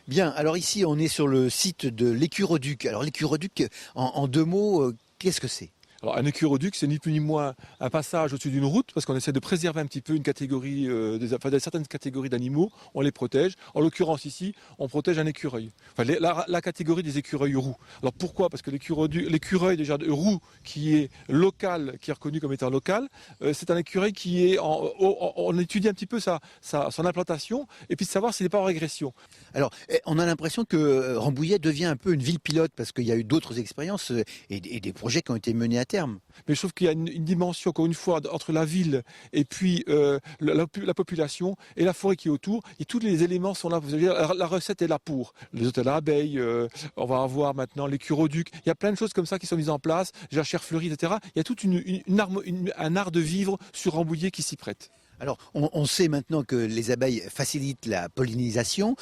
Bien, alors ici on est sur le site de l'Écuroduc. Alors l'Écuroduc, en deux mots, qu'est-ce que c'est? Alors, un écuroduc, c'est ni plus ni moins un passage au-dessus d'une route, parce qu'on essaie de préserver un petit peu une catégorie, certaines catégories d'animaux, on les protège. En l'occurrence ici, on protège un écureuil. Enfin, la catégorie des écureuils roux. Alors pourquoi? Parce que l'écureuil déjà de roux, qui est local, qui est reconnu comme étant local, c'est un écureuil qui est on étudie un petit peu son implantation, et puis de savoir s'il n'est pas en régression. Alors, on a l'impression que Rambouillet devient un peu une ville pilote parce qu'il y a eu d'autres expériences et des projets qui ont été menés à terme. Mais je trouve qu'il y a une dimension, encore une fois, entre la ville et puis la population et la forêt qui est autour. Et tous les éléments sont là. Vous savez, la recette est là pour. Les hôtels à abeilles, on va avoir maintenant les curoducs. Il y a plein de choses comme ça qui sont mises en place. Jachère fleurie, etc. Il y a tout un art de vivre sur Rambouillet qui s'y prête. Alors, on sait maintenant que les abeilles facilitent la pollinisation.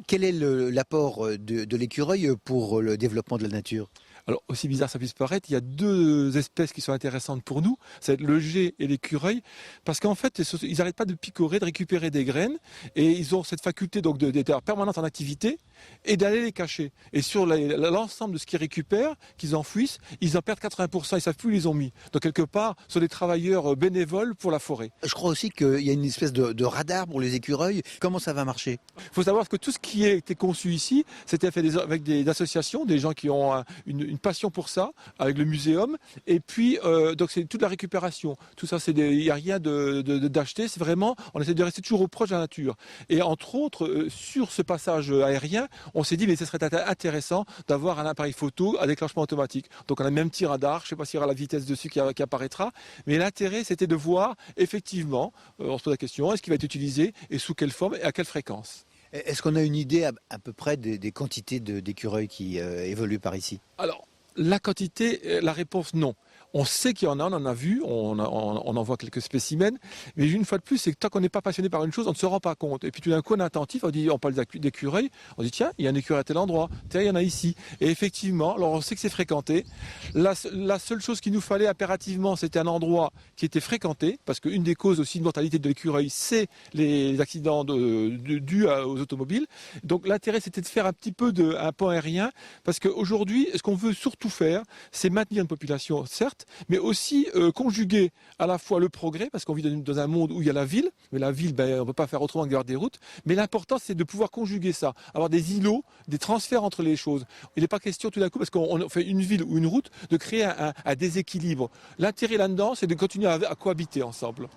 Quel est l'apport de l'écureuil pour le développement de la nature? Alors, aussi bizarre ça puisse paraître, il y a deux espèces qui sont intéressantes pour nous, c'est le geai et l'écureuil, parce qu'en fait, ils n'arrêtent pas de picorer, de récupérer des graines, et ils ont cette faculté donc d'être permanente en activité et d'aller les cacher. Et sur l'ensemble de ce qu'ils récupèrent, qu'ils enfouissent, ils en perdent 80%, ils ne savent plus où ils les ont mis. Donc quelque part, ce sont des travailleurs bénévoles pour la forêt. Je crois aussi qu'il y a une espèce de radar pour les écureuils. Comment ça va marcher? Il faut savoir que tout ce qui a été conçu ici, c'était fait avec des associations, des gens qui ont une passion pour ça, avec le muséum. Et puis, donc c'est toute la récupération. Tout ça, il n'y a rien d'acheté. C'est vraiment, on essaie de rester toujours au proche de la nature. Et entre autres, sur ce passage aérien, on s'est dit, mais ce serait intéressant d'avoir un appareil photo à déclenchement automatique. Donc on a même petit radar. Je ne sais pas s'il y aura la vitesse dessus qui apparaîtra. Mais l'intérêt, c'était de voir, effectivement, on se pose la question, est-ce qu'il va être utilisé et sous quelle forme et à quelle fréquence? Est-ce qu'on a une idée à peu près des quantités d'écureuils qui évoluent par ici? Alors, la quantité, la réponse non. On sait qu'il y en a, on en a vu, on en voit quelques spécimens, mais une fois de plus, c'est que tant qu'on n'est pas passionné par une chose, on ne se rend pas compte. Et puis tout d'un coup, on est attentif, on parle d'écureuils, on dit tiens, il y a un écureuil à tel endroit, tiens, il y en a ici. Et effectivement, alors on sait que c'est fréquenté. La seule chose qu'il nous fallait impérativement, c'était un endroit qui était fréquenté, parce qu'une des causes aussi de mortalité de l'écureuil, c'est les accidents dus aux automobiles. Donc l'intérêt, c'était de faire un petit peu un pont aérien, parce qu'aujourd'hui, ce qu'on veut surtout faire, c'est maintenir une population, certes, mais aussi conjuguer à la fois le progrès, parce qu'on vit dans un monde où il y a la ville, mais la ville, on ne peut pas faire autrement que d'avoir des routes, mais l'important c'est de pouvoir conjuguer ça, avoir des îlots, des transferts entre les choses. Il n'est pas question tout d'un coup, parce qu'on fait une ville ou une route, de créer un déséquilibre. L'intérêt là-dedans, c'est de continuer à cohabiter ensemble.